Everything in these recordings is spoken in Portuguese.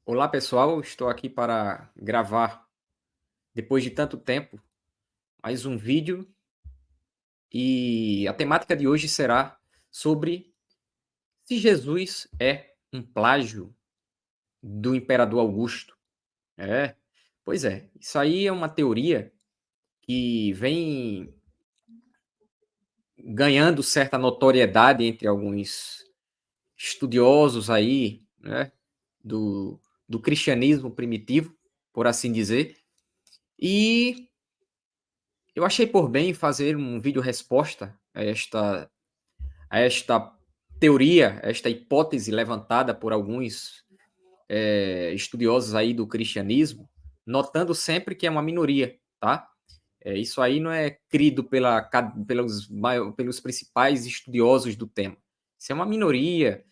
Olá pessoal, estou aqui para gravar, depois de tanto tempo, mais um vídeo e a temática de hoje será sobre se Jesus é um plágio do imperador Augusto. É, pois é, isso aí é uma teoria que vem ganhando certa notoriedade entre alguns estudiosos aí, né, do, do cristianismo primitivo, por assim dizer, e eu achei por bem fazer um vídeo resposta a esta teoria, a esta hipótese levantada por alguns estudiosos aí do cristianismo, notando sempre que é uma minoria, tá? Isso aí não é crido pelos principais estudiosos do tema. Isso é uma minoria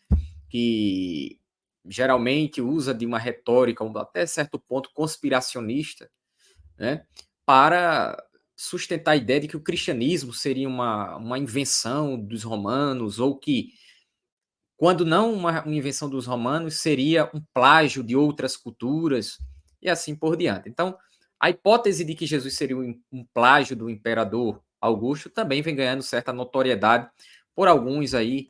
que geralmente usa de uma retórica, até certo ponto, conspiracionista, né, para sustentar a ideia de que o cristianismo seria uma invenção dos romanos, ou que, quando não uma invenção dos romanos, seria um plágio de outras culturas, e assim por diante. Então, a hipótese de que Jesus seria um plágio do imperador Augusto também vem ganhando certa notoriedade por alguns aí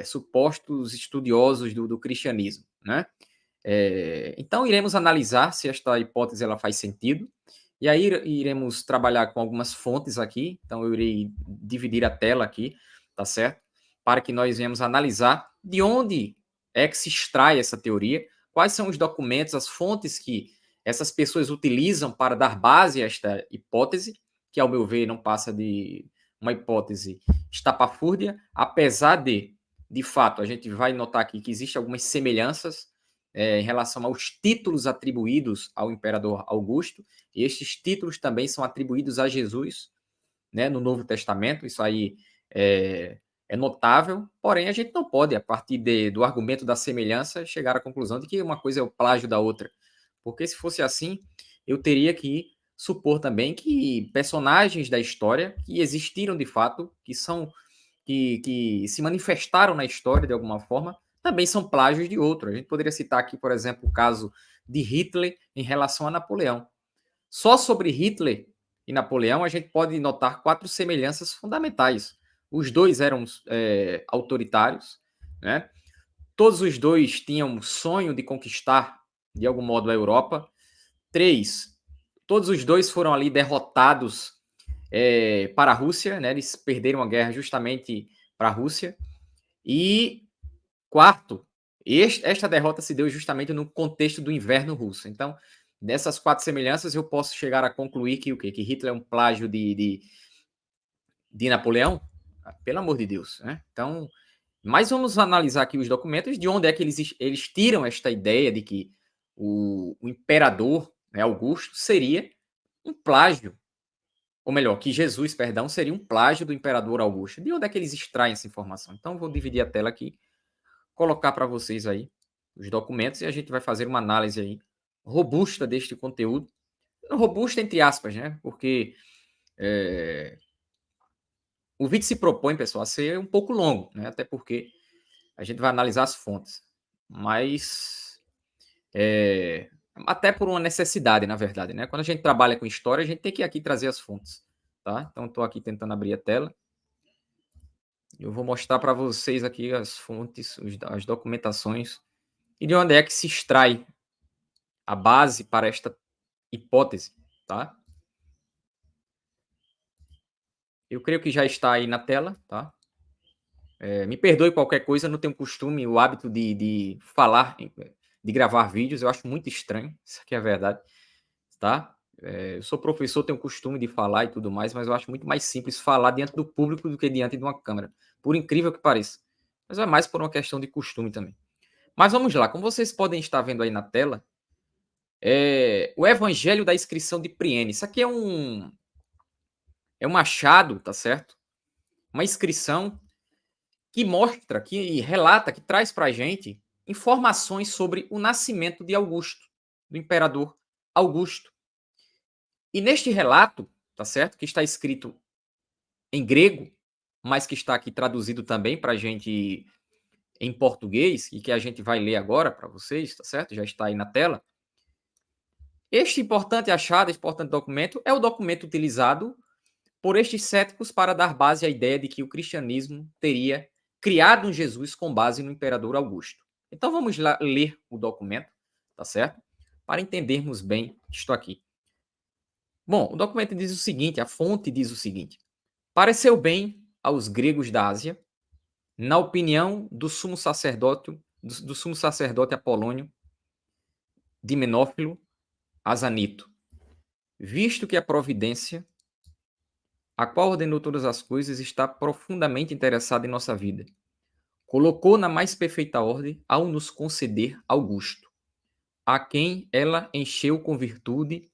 supostos estudiosos do cristianismo, né? Então, iremos analisar se esta hipótese ela faz sentido, e aí iremos trabalhar com algumas fontes aqui. Então, eu irei dividir a tela aqui, tá certo? Para que nós venhamos analisar de onde é que se extrai essa teoria, quais são os documentos, as fontes que essas pessoas utilizam para dar base a esta hipótese, que, ao meu ver, não passa de uma hipótese estapafúrdia, apesar de fato, a gente vai notar aqui que existem algumas semelhanças em relação aos títulos atribuídos ao imperador Augusto, e estes títulos também são atribuídos a Jesus, né, no Novo Testamento. Isso aí é notável, porém a gente não pode, a partir do argumento da semelhança, chegar à conclusão de que uma coisa é o plágio da outra, porque se fosse assim, eu teria que supor também que personagens da história que existiram de fato, que se manifestaram na história de alguma forma, também são plágios de outro. A gente poderia citar aqui, por exemplo, o caso de Hitler em relação a Napoleão. Só sobre Hitler e Napoleão a gente pode notar 4 semelhanças fundamentais. Os dois eram autoritários, né? Todos os dois tinham um sonho de conquistar, de algum modo, a Europa. 3, todos os dois foram ali derrotados para a Rússia, né? Eles perderam a guerra justamente para a Rússia. E quarto, esta derrota se deu justamente no contexto do inverno russo. Então, dessas 4 semelhanças, eu posso chegar a concluir que o quê? Que Hitler é um plágio de Napoleão? Pelo amor de Deus, né? Então, mas vamos analisar aqui os documentos, de onde é que eles tiram esta ideia de que o imperador, né, Augusto, seria um plágio, ou melhor, que Jesus, perdão, seria um plágio do imperador Augusto. De onde é que eles extraem essa informação? Então, vou dividir a tela aqui, colocar para vocês aí os documentos, e a gente vai fazer uma análise aí robusta deste conteúdo. Robusta entre aspas, né? Porque o vídeo se propõe, pessoal, a ser um pouco longo, né? Até porque a gente vai analisar as fontes. Mas até por uma necessidade, na verdade, né? Quando a gente trabalha com história, a gente tem que aqui trazer as fontes, tá? Então, estou aqui tentando abrir a tela. Eu vou mostrar para vocês aqui as fontes, as documentações, e de onde é que se extrai a base para esta hipótese, tá? Eu creio que já está aí na tela, tá? Me perdoe qualquer coisa, eu não tenho costume, o hábito de falar, de gravar vídeos, eu acho muito estranho, isso aqui é a verdade, tá? Eu sou professor, tenho costume de falar e tudo mais, mas eu acho muito mais simples falar diante do público do que diante de uma câmera, por incrível que pareça. Mas é mais por uma questão de costume também. Mas vamos lá, como vocês podem estar vendo aí na tela, o Evangelho da Inscrição de Priene. Isso aqui é um achado, tá certo? Uma inscrição que mostra, que relata, que traz para a gente informações sobre o nascimento de Augusto, do imperador Augusto. E neste relato, tá certo? Que está escrito em grego, mas que está aqui traduzido também para a gente em português, e que a gente vai ler agora para vocês, tá certo? Já está aí na tela. Este importante achado, este importante documento, é o documento utilizado por estes céticos para dar base à ideia de que o cristianismo teria criado um Jesus com base no imperador Augusto. Então vamos lá ler o documento, tá certo? Para entendermos bem isto aqui. Bom, o documento diz o seguinte, a fonte diz o seguinte: pareceu bem aos gregos da Ásia, na opinião do sumo sacerdote Apolônio de Menófilo a Zanito, visto que a providência, a qual ordenou todas as coisas, está profundamente interessada em nossa vida, colocou na mais perfeita ordem ao nos conceder Augusto, a quem ela encheu com virtude,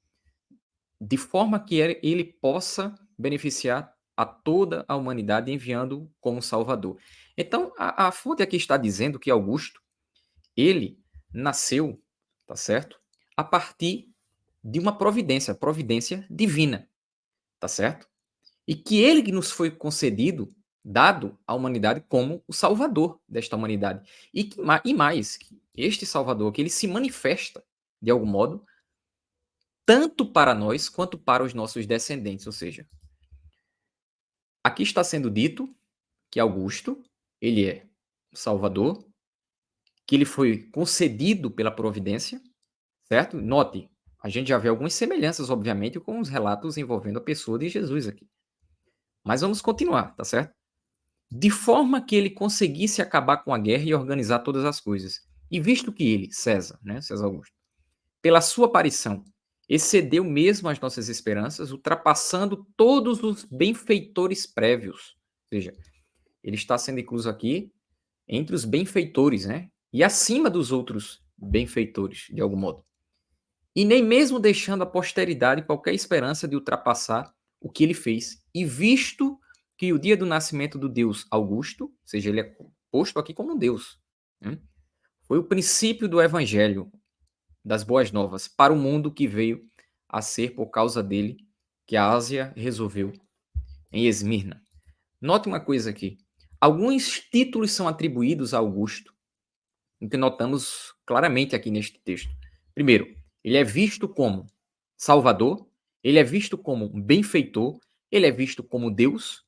de forma que ele possa beneficiar a toda a humanidade, enviando-o como Salvador. Então, a fonte aqui está dizendo que Augusto, ele nasceu, tá certo? A partir de uma providência divina, tá certo? E que ele que nos foi concedido, dado à humanidade como o Salvador desta humanidade. E mais, que este Salvador, que ele se manifesta, de algum modo, tanto para nós quanto para os nossos descendentes. Ou seja, aqui está sendo dito que Augusto, ele é o Salvador, que ele foi concedido pela providência, certo? Note, a gente já vê algumas semelhanças, obviamente, com os relatos envolvendo a pessoa de Jesus aqui. Mas vamos continuar, tá certo? De forma que ele conseguisse acabar com a guerra e organizar todas as coisas. E visto que ele, César, né, César Augusto, pela sua aparição, excedeu mesmo as nossas esperanças, ultrapassando todos os benfeitores prévios. Ou seja, ele está sendo incluso aqui entre os benfeitores, né? E acima dos outros benfeitores, de algum modo. E nem mesmo deixando a posteridade qualquer esperança de ultrapassar o que ele fez. E visto que o dia do nascimento do Deus Augusto, ou seja, ele é posto aqui como um Deus, né? Foi o princípio do evangelho, das boas novas, para o mundo que veio a ser por causa dele, que a Ásia resolveu em Esmirna. Note uma coisa aqui. Alguns títulos são atribuídos a Augusto, o que notamos claramente aqui neste texto. Primeiro, ele é visto como Salvador, ele é visto como um benfeitor, ele é visto como Deus,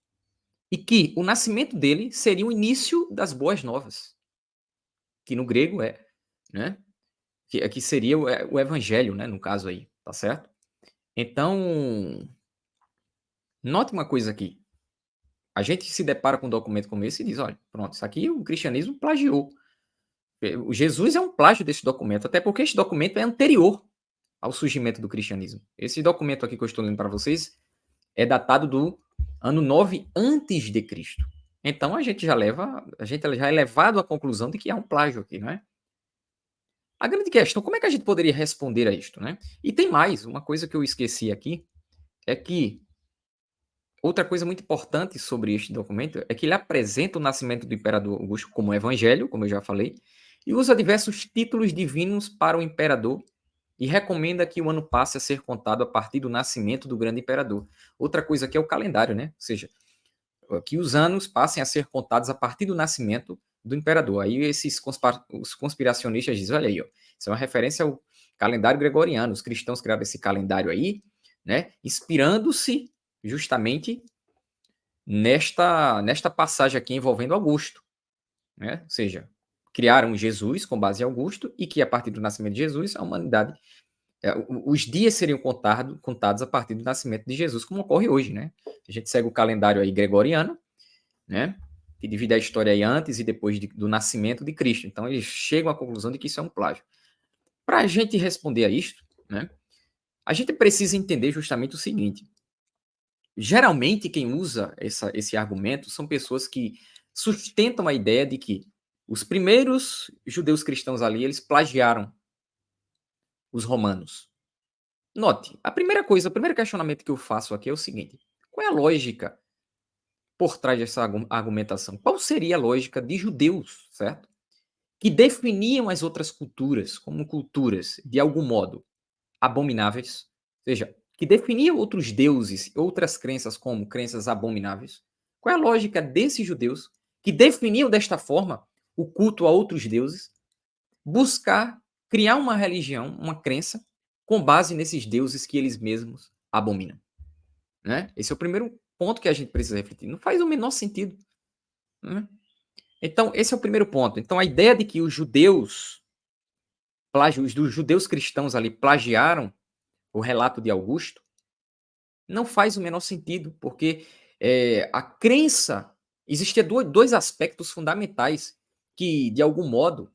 e que o nascimento dele seria o início das boas novas, que no grego é, né? Que aqui seria o evangelho, né? No caso aí, tá certo? Então, note uma coisa aqui. A gente se depara com um documento como esse e diz, olha, pronto, isso aqui o cristianismo plagiou. O Jesus é um plágio desse documento, até porque este documento é anterior ao surgimento do cristianismo. Esse documento aqui que eu estou lendo para vocês é datado do ano 9 antes de Cristo. Então a gente já é levado à conclusão de que há um plágio aqui, não é? A grande questão, como é que a gente poderia responder a isto, né? E tem mais, uma coisa que eu esqueci aqui, é que outra coisa muito importante sobre este documento é que ele apresenta o nascimento do imperador Augusto como evangelho, como eu já falei, e usa diversos títulos divinos para o imperador e recomenda que o ano passe a ser contado a partir do nascimento do grande imperador. Outra coisa aqui é o calendário, né? Ou seja, que os anos passem a ser contados a partir do nascimento do imperador. Aí os conspiracionistas dizem, olha aí, ó, isso é uma referência ao calendário gregoriano. Os cristãos criaram esse calendário aí, né? Inspirando-se justamente nesta passagem aqui envolvendo Augusto, né? Ou seja, criaram Jesus com base em Augusto e que a partir do nascimento de Jesus a humanidade, os dias seriam contados a partir do nascimento de Jesus, como ocorre hoje, né? A gente segue o calendário aí gregoriano, né? Que divide a história aí antes e depois do nascimento de Cristo. Então eles chegam à conclusão de que isso é um plágio. Para a gente responder a isto, né? A gente precisa entender justamente o seguinte: geralmente quem usa esse argumento são pessoas que sustentam a ideia de que os primeiros judeus cristãos ali, eles plagiaram os romanos. Note, o primeiro questionamento que eu faço aqui é o seguinte: qual é a lógica por trás dessa argumentação? Qual seria a lógica de judeus, certo? Que definiam as outras culturas como culturas, de algum modo, abomináveis, ou seja, que definiam outros deuses, outras crenças como crenças abomináveis. Qual é a lógica desses judeus que definiam desta forma o culto a outros deuses, buscar criar uma religião, uma crença, com base nesses deuses que eles mesmos abominam. Né? Esse é o primeiro ponto que a gente precisa refletir. Não faz o menor sentido. Né? Então, esse é o primeiro ponto. Então, a ideia de que os judeus cristãos ali plagiaram o relato de Augusto não faz o menor sentido, porque a crença, existia dois aspectos fundamentais que, de algum modo,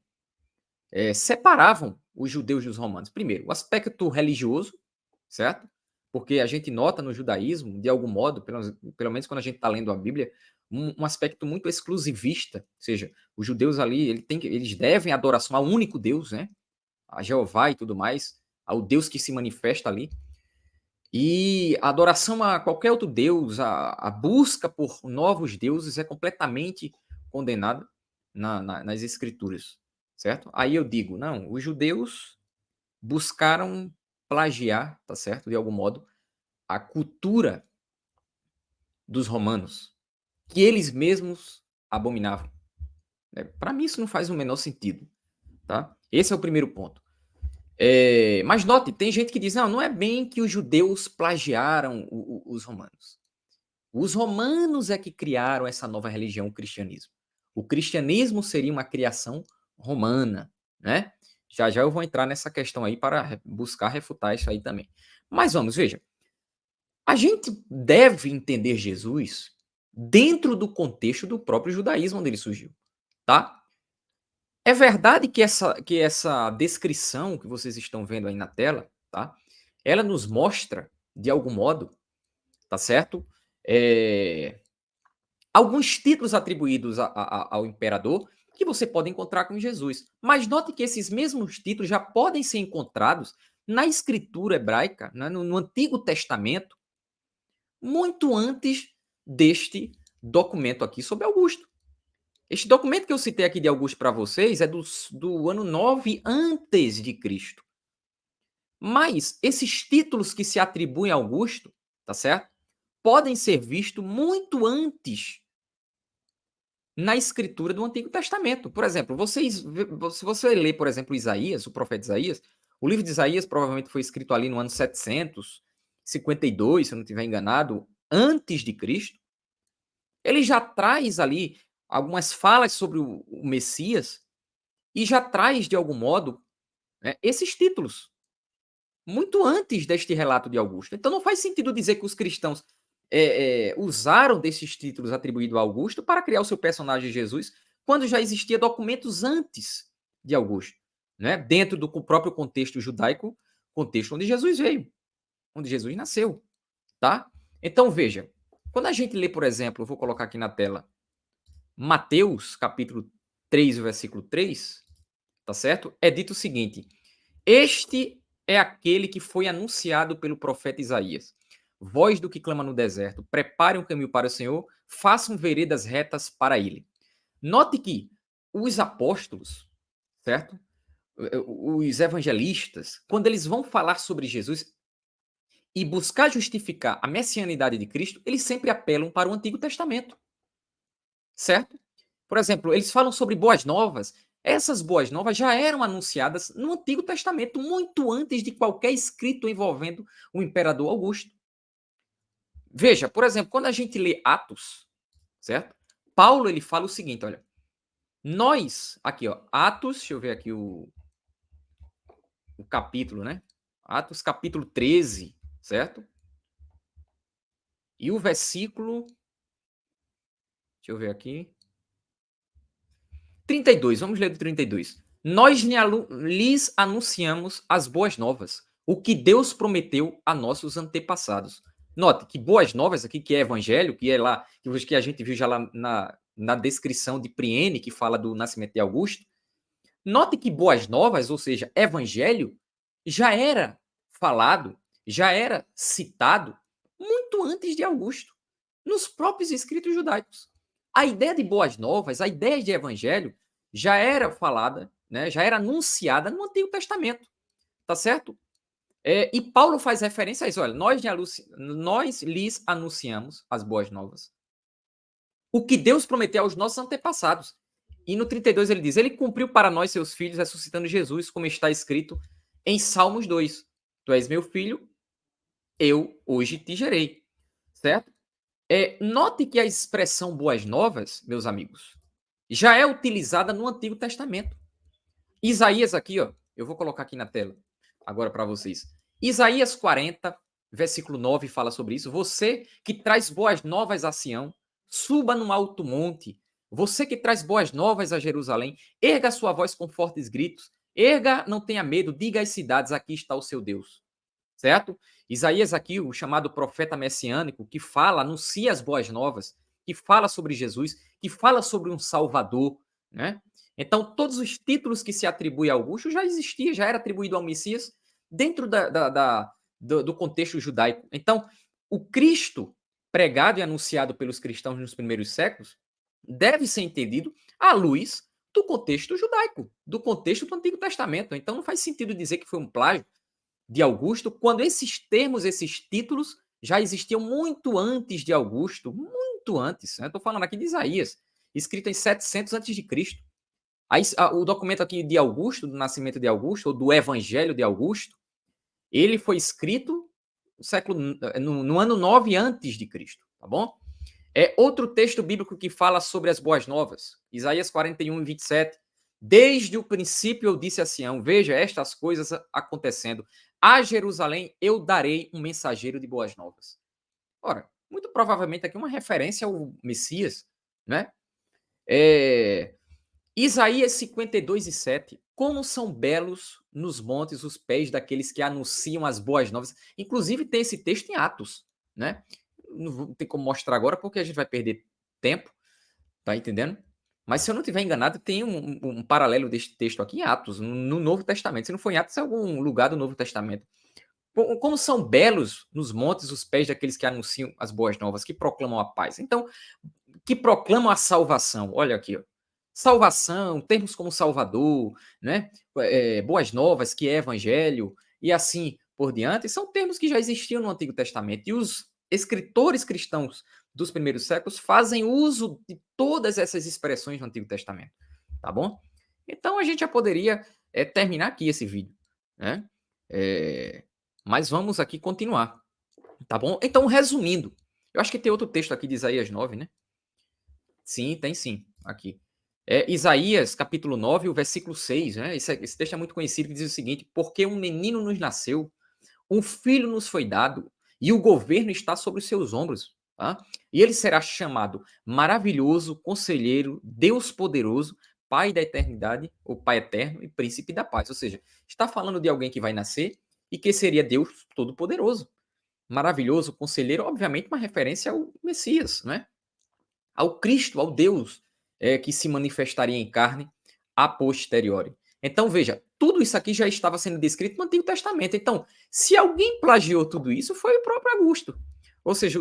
separavam os judeus dos romanos. Primeiro, o aspecto religioso, certo? Porque a gente nota no judaísmo, de algum modo, pelo menos quando a gente está lendo a Bíblia, um aspecto muito exclusivista, ou seja, os judeus ali, eles devem adoração ao único Deus, né? A Jeová e tudo mais, ao Deus que se manifesta ali. E a adoração a qualquer outro Deus, a busca por novos deuses é completamente condenada nas Escrituras, certo? Aí eu digo, não, os judeus buscaram plagiar, tá certo? De algum modo, a cultura dos romanos, que eles mesmos abominavam. Para mim isso não faz o menor sentido, tá? Esse é o primeiro ponto. Mas note, tem gente que diz, não é bem que os judeus plagiaram os romanos. Os romanos é que criaram essa nova religião, o cristianismo. O cristianismo seria uma criação romana, né? Já já eu vou entrar nessa questão aí para buscar refutar isso aí também. Mas vamos, veja. A gente deve entender Jesus dentro do contexto do próprio judaísmo onde ele surgiu, tá? É verdade que essa descrição que vocês estão vendo aí na tela, tá? Ela nos mostra, de algum modo, tá certo? Alguns títulos atribuídos ao imperador que você pode encontrar com Jesus. Mas note que esses mesmos títulos já podem ser encontrados na escritura hebraica, né, no Antigo Testamento, muito antes deste documento aqui sobre Augusto. Este documento que eu citei aqui de Augusto para vocês é do ano 9 antes de Cristo. Mas esses títulos que se atribuem a Augusto, tá certo? Podem ser vistos muito antes na escritura do Antigo Testamento. Por exemplo, se você ler, por exemplo, Isaías, o profeta Isaías, o livro de Isaías provavelmente foi escrito ali no ano 752, se eu não estiver enganado, antes de Cristo. Ele já traz ali algumas falas sobre o Messias e já traz, de algum modo, né, esses títulos, muito antes deste relato de Augusto. Então não faz sentido dizer que os cristãos usaram desses títulos atribuídos a Augusto para criar o seu personagem Jesus, quando já existia documentos antes de Augusto, né? Dentro do próprio contexto judaico, contexto onde Jesus veio, onde Jesus nasceu, tá? Então veja, quando a gente lê, por exemplo, eu vou colocar aqui na tela, Mateus, capítulo 3, versículo 3, tá certo? É dito o seguinte: este é aquele que foi anunciado pelo profeta Isaías. Voz do que clama no deserto, prepare um caminho para o Senhor, façam veredas retas para ele. Note que os apóstolos, certo? Os evangelistas, quando eles vão falar sobre Jesus e buscar justificar a messianidade de Cristo, eles sempre apelam para o Antigo Testamento, certo? Por exemplo, eles falam sobre boas novas. Essas boas novas já eram anunciadas no Antigo Testamento, muito antes de qualquer escrito envolvendo o imperador Augusto. Veja, por exemplo, quando a gente lê Atos, certo? Paulo ele fala o seguinte, olha, nós, aqui ó, Atos, deixa eu ver aqui o capítulo, né? Atos capítulo 13, certo? E o versículo, deixa eu ver aqui, 32, vamos ler do 32. Nós lhes anunciamos as boas novas, o que Deus prometeu a nossos antepassados. Note que boas novas aqui, que é evangelho, que é lá, que a gente viu já lá na descrição de Priene, que fala do nascimento de Augusto. Note que boas novas, ou seja, evangelho, já era falado, já era citado muito antes de Augusto, nos próprios escritos judaicos. A ideia de boas novas, a ideia de evangelho, já era falada, né, já era anunciada no Antigo Testamento, tá certo? E Paulo faz referência a isso, olha, nós lhes anunciamos as boas novas, o que Deus prometeu aos nossos antepassados. E no 32 ele diz: ele cumpriu para nós, seus filhos, ressuscitando Jesus, como está escrito em Salmos 2. Tu és meu filho, eu hoje te gerei. Certo? Note que a expressão boas novas, meus amigos, já é utilizada no Antigo Testamento. Isaías aqui, ó, eu vou colocar aqui na tela agora para vocês. Isaías 40, versículo 9 fala sobre isso. Você que traz boas novas a Sião, suba no alto monte. Você que traz boas novas a Jerusalém, erga sua voz com fortes gritos. Erga, não tenha medo, diga às cidades, aqui está o seu Deus. Certo? Isaías aqui, o chamado profeta messiânico, que fala, anuncia as boas novas, que fala sobre Jesus, que fala sobre um Salvador, né? Então, todos os títulos que se atribui a Augusto já existia, já era atribuído ao Messias dentro do contexto judaico. Então, o Cristo pregado e anunciado pelos cristãos nos primeiros séculos deve ser entendido à luz do contexto judaico, do contexto do Antigo Testamento. Então, não faz sentido dizer que foi um plágio de Augusto, quando esses termos, esses títulos já existiam muito antes de Augusto, muito antes. Estou falando aqui de Isaías, escrito em 700 antes de Cristo. O documento aqui de Augusto, do nascimento de Augusto, ou do Evangelho de Augusto, ele foi escrito no ano 9 antes de Cristo, tá bom? Outro texto bíblico que fala sobre as boas novas, Isaías 41, 27. Desde o princípio eu disse a Sião, veja estas coisas acontecendo. A Jerusalém eu darei um mensageiro de boas novas. Ora, muito provavelmente aqui uma referência ao Messias, né? Isaías 52 e 7. Como são belos nos montes os pés daqueles que anunciam as boas novas. Inclusive tem esse texto em Atos, né? Não tem como mostrar agora porque a gente vai perder tempo, tá entendendo? Mas se eu não estiver enganado, tem um paralelo deste texto aqui em Atos, no Novo Testamento. Se não for em Atos, é algum lugar do Novo Testamento. Como são belos nos montes os pés daqueles que anunciam as boas novas, que proclamam a paz. Então, que proclamam a salvação. Olha aqui, ó. Salvação, termos como Salvador, né? Boas novas, que é evangelho, e assim por diante, são termos que já existiam no Antigo Testamento. E os escritores cristãos dos primeiros séculos fazem uso de todas essas expressões no Antigo Testamento. Tá bom? Então a gente já poderia terminar aqui esse vídeo, né? Mas vamos aqui continuar. Tá bom? Então, resumindo, eu acho que tem outro texto aqui de Isaías 9, né? Sim, tem sim, aqui. Isaías, capítulo 9, o versículo 6, né? Esse texto é muito conhecido, que diz o seguinte: porque um menino nos nasceu, um filho nos foi dado, e o governo está sobre os seus ombros. Tá? E ele será chamado Maravilhoso, Conselheiro, Deus Poderoso, Pai da Eternidade, ou Pai Eterno e Príncipe da Paz. Ou seja, está falando de alguém que vai nascer e que seria Deus Todo-Poderoso. Maravilhoso, Conselheiro, obviamente uma referência ao Messias, né? Ao Cristo, ao Deus que se manifestaria em carne a posteriori. Então, veja, tudo isso aqui já estava sendo descrito no Antigo Testamento. Então, se alguém plagiou tudo isso, foi o próprio Augusto. Ou seja,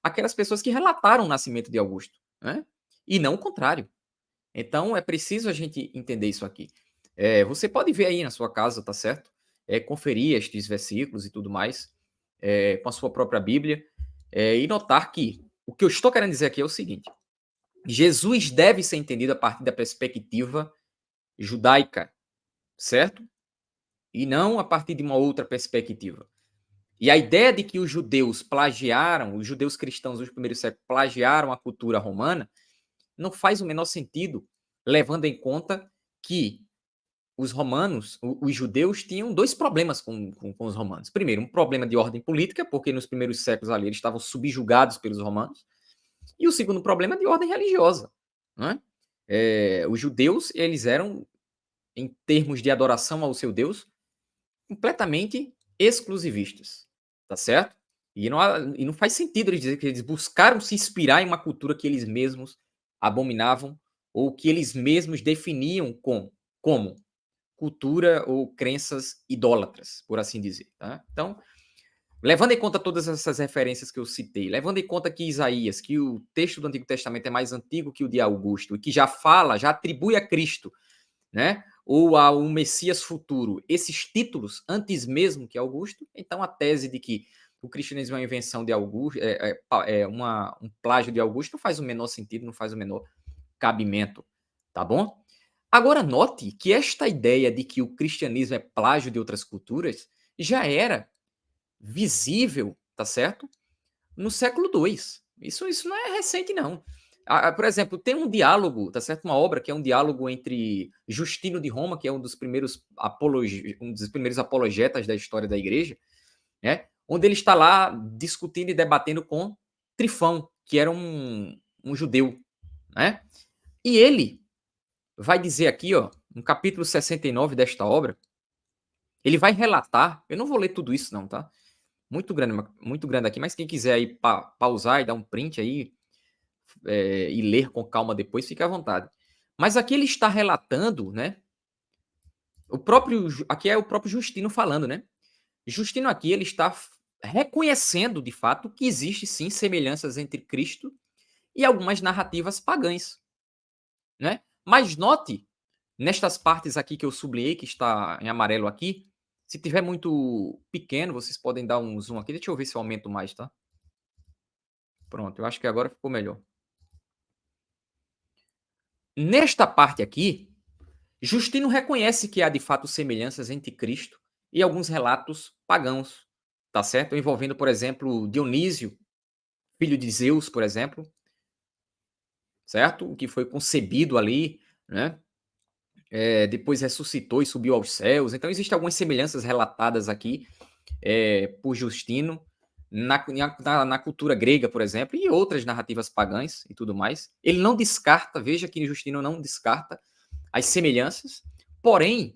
aquelas pessoas que relataram o nascimento de Augusto, né? E não o contrário. Então, é preciso a gente entender isso aqui. Você pode ver aí na sua casa, tá certo? Conferir estes versículos e tudo mais, com a sua própria Bíblia, e notar que o que eu estou querendo dizer aqui é o seguinte: Jesus deve ser entendido a partir da perspectiva judaica, certo? E não a partir de uma outra perspectiva. E a ideia de que os judeus plagiaram, os judeus cristãos dos primeiros séculos plagiaram a cultura romana, não faz o menor sentido, levando em conta que os romanos, os judeus, tinham dois problemas com os romanos. Primeiro, um problema de ordem política, porque nos primeiros séculos ali eles estavam subjugados pelos romanos. E o segundo problema é de ordem religiosa. Né? Os judeus, eles eram, em termos de adoração ao seu Deus, completamente exclusivistas. Tá certo? E não faz sentido eles dizer que eles buscaram se inspirar em uma cultura que eles mesmos abominavam ou que eles mesmos definiam como cultura ou crenças idólatras, por assim dizer. Tá? Então, levando em conta todas essas referências que eu citei, levando em conta que Isaías, que o texto do Antigo Testamento é mais antigo que o de Augusto, e que já fala, já atribui a Cristo, né? Ou a um Messias futuro, esses títulos antes mesmo que Augusto, então a tese de que o cristianismo é uma invenção de Augusto, um plágio de Augusto, não faz o menor sentido, não faz o menor cabimento, tá bom? Agora note que esta ideia de que o cristianismo é plágio de outras culturas já era visível, tá certo? No século II. Isso não é recente, não. Por exemplo, tem um diálogo, tá certo? Uma obra que é um diálogo entre Justino de Roma, que é um dos primeiros apologetas da história da igreja, né? Onde ele está lá discutindo e debatendo com Trifão, que era um judeu, né? E ele vai dizer aqui, ó, no capítulo 69 desta obra, ele vai relatar, eu não vou ler tudo isso não, tá? Muito grande aqui, mas quem quiser aí pausar e dar um print aí e ler com calma depois, fique à vontade. Mas aqui ele está relatando, né? Aqui é o próprio Justino falando, né? Justino aqui ele está reconhecendo de fato que existe sim semelhanças entre Cristo e algumas narrativas pagãs, né? Mas note nestas partes aqui que eu sublinhei, que está em amarelo aqui, se tiver muito pequeno, vocês podem dar um zoom aqui. Deixa eu ver se eu aumento mais, tá? Pronto, eu acho que agora ficou melhor. Nesta parte aqui, Justino reconhece que há de fato semelhanças entre Cristo e alguns relatos pagãos, tá certo? Envolvendo, por exemplo, Dionísio, filho de Zeus, por exemplo, certo? O que foi concebido ali, né? Depois ressuscitou e subiu aos céus. Então, existem algumas semelhanças relatadas aqui por Justino na cultura grega, por exemplo, e outras narrativas pagãs e tudo mais. Ele não descarta, veja que Justino não descarta as semelhanças, porém,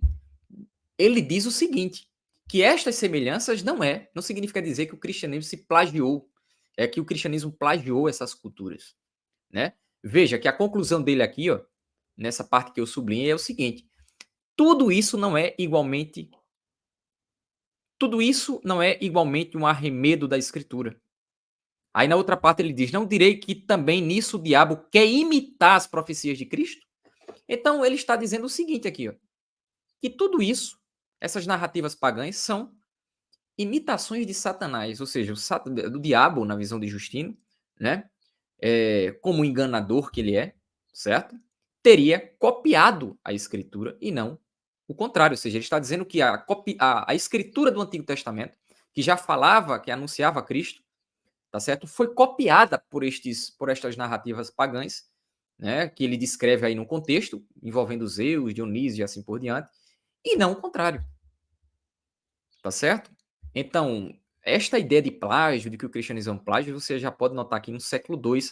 ele diz o seguinte, que estas semelhanças não significa dizer que o cristianismo se plagiou, é que o cristianismo plagiou essas culturas, né? Veja que a conclusão dele aqui, ó, nessa parte que eu sublinhei, é o seguinte: tudo isso não é igualmente um arremedo da escritura. Aí na outra parte ele diz: não direi que também nisso o diabo quer imitar as profecias de Cristo? Então ele está dizendo o seguinte aqui, ó, que tudo isso, essas narrativas pagãs, são imitações de Satanás, ou seja, do diabo, na visão de Justino, né? Como enganador que ele é, certo? Teria copiado a escritura e não o contrário, ou seja, ele está dizendo que a escritura do Antigo Testamento, que já falava, que anunciava Cristo, tá certo? Foi copiada por estas narrativas pagãs, né? Que ele descreve aí no contexto, envolvendo Zeus, Dionísio e assim por diante, e não o contrário, tá certo? Então, esta ideia de plágio, de que o cristianismo é um plágio, você já pode notar aqui no século II,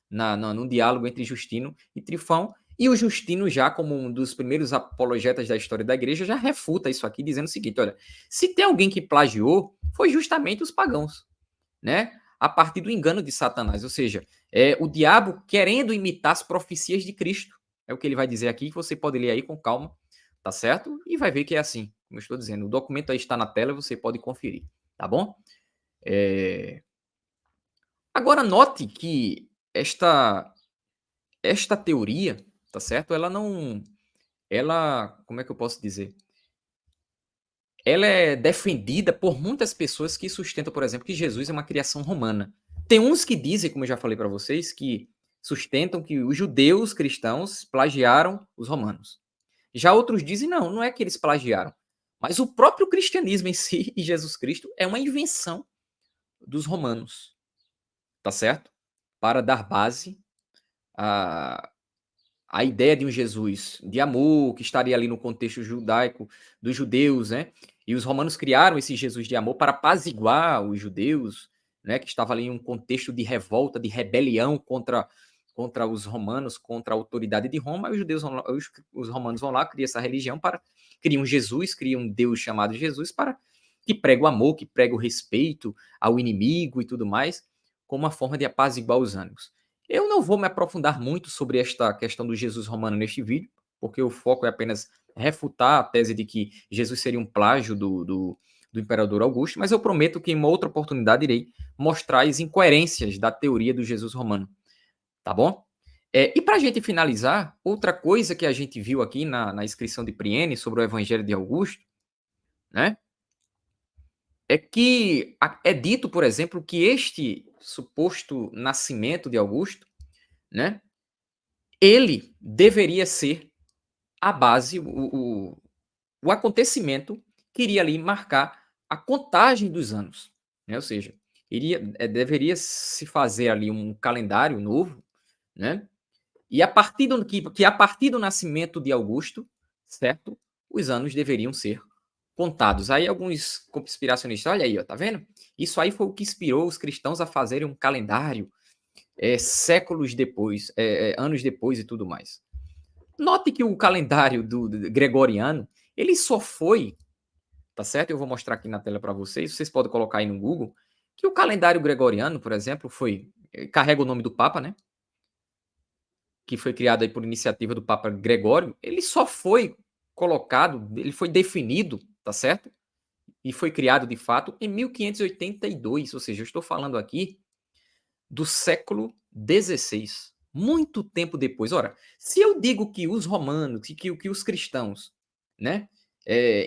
no diálogo entre Justino e Trifão, e o Justino, já como um dos primeiros apologetas da história da igreja, já refuta isso aqui, dizendo o seguinte: olha, se tem alguém que plagiou, foi justamente os pagãos, né? A partir do engano de Satanás, ou seja, o diabo querendo imitar as profecias de Cristo. É o que ele vai dizer aqui, que você pode ler aí com calma, tá certo? E vai ver que é assim, como eu estou dizendo. O documento aí está na tela, você pode conferir, tá bom? Agora note que esta teoria, tá certo? Como é que eu posso dizer? Ela é defendida por muitas pessoas que sustentam, por exemplo, que Jesus é uma criação romana. Tem uns que dizem, como eu já falei para vocês, que sustentam que os judeus cristãos plagiaram os romanos. Já outros dizem, não é que eles plagiaram, mas o próprio cristianismo em si e Jesus Cristo é uma invenção dos romanos, tá certo? Para dar base a, a ideia de um Jesus de amor, que estaria ali no contexto judaico dos judeus, né? E os romanos criaram esse Jesus de amor para apaziguar os judeus, né? Que estava ali em um contexto de revolta, de rebelião contra os romanos, contra a autoridade de Roma. E os romanos vão lá, criam essa religião criam Jesus, criam um Deus chamado Jesus para que prega o amor, que prega o respeito ao inimigo e tudo mais, como uma forma de apaziguar os ânimos. Eu não vou me aprofundar muito sobre esta questão do Jesus romano neste vídeo, porque o foco é apenas refutar a tese de que Jesus seria um plágio do imperador Augusto, mas eu prometo que em uma outra oportunidade irei mostrar as incoerências da teoria do Jesus romano, tá bom? E para a gente finalizar, outra coisa que a gente viu aqui na inscrição de Priene sobre o Evangelho de Augusto, né, é que é dito, por exemplo, que este suposto nascimento de Augusto, né, ele deveria ser a base, o acontecimento que iria ali marcar a contagem dos anos, né, ou seja, deveria se fazer ali um calendário novo, né, e a partir do nascimento de Augusto, certo, os anos deveriam ser contados. Aí alguns conspiracionistas: "Olha aí, ó, tá vendo? Isso aí foi o que inspirou os cristãos a fazerem um calendário, séculos depois, anos depois e tudo mais". Note que o calendário do gregoriano, ele só foi, tá certo? Eu vou mostrar aqui na tela para vocês podem colocar aí no Google, que o calendário gregoriano, por exemplo, carrega o nome do Papa, né, que foi criado aí por iniciativa do Papa Gregório, ele só foi colocado, ele foi definido, tá certo? E foi criado de fato em 1582, ou seja, eu estou falando aqui do século XVI, muito tempo depois. Ora, se eu digo que os romanos, que os cristãos, né,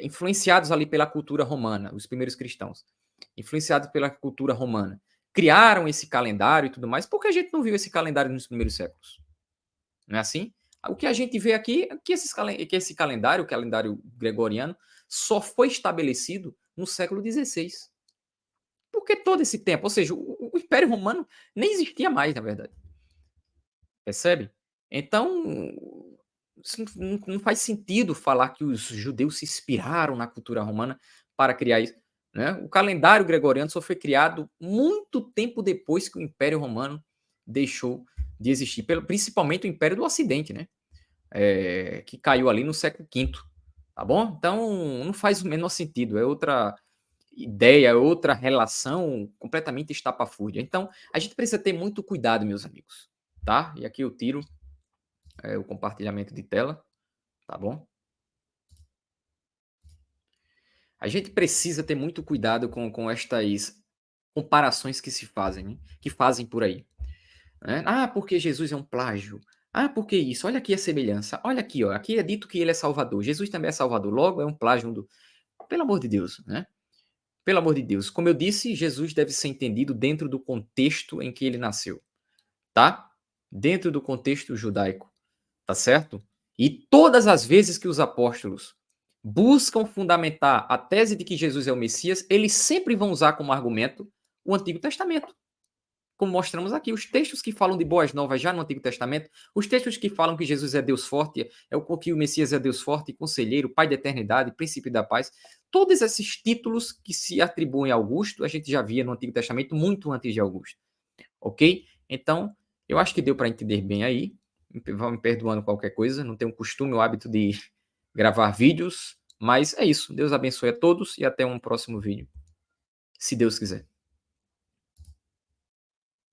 influenciados ali pela cultura romana, os primeiros cristãos, influenciados pela cultura romana, criaram esse calendário e tudo mais, por que a gente não viu esse calendário nos primeiros séculos? Não é assim? O que a gente vê aqui é que, que esse calendário, o calendário gregoriano, só foi estabelecido no século XVI. Porque todo esse tempo, ou seja, o Império Romano nem existia mais, na verdade. Percebe? Então, isso não faz sentido falar que os judeus se inspiraram na cultura romana para criar isso. Né? O calendário gregoriano só foi criado muito tempo depois que o Império Romano deixou de existir, principalmente o Império do Ocidente, né? Que caiu ali no século V. Tá bom? Então, não faz o menor sentido. É outra ideia, é outra relação completamente estapafúrdia. Então, a gente precisa ter muito cuidado, meus amigos. Tá? E aqui eu tiro o compartilhamento de tela, tá bom? A gente precisa ter muito cuidado com estas comparações que se fazem, né? Que fazem por aí. Né? Ah, porque Jesus é um plágio. Ah, porque isso? Olha aqui a semelhança. Olha aqui, ó. Aqui é dito que ele é Salvador. Jesus também é Salvador. Logo, é um plágio do. Pelo amor de Deus, né? Pelo amor de Deus. Como eu disse, Jesus deve ser entendido dentro do contexto em que ele nasceu, tá? Dentro do contexto judaico, tá certo? E todas as vezes que os apóstolos buscam fundamentar a tese de que Jesus é o Messias, eles sempre vão usar como argumento o Antigo Testamento. Como mostramos aqui, os textos que falam de boas novas já no Antigo Testamento, os textos que falam que Jesus é Deus forte, que o Messias é Deus forte, conselheiro, Pai da eternidade, príncipe da paz, todos esses títulos que se atribuem a Augusto, a gente já via no Antigo Testamento muito antes de Augusto, ok? Então, eu acho que deu para entender bem aí, vão me perdoando qualquer coisa, não tenho o costume, o hábito de gravar vídeos, mas é isso. Deus abençoe a todos e até um próximo vídeo, se Deus quiser.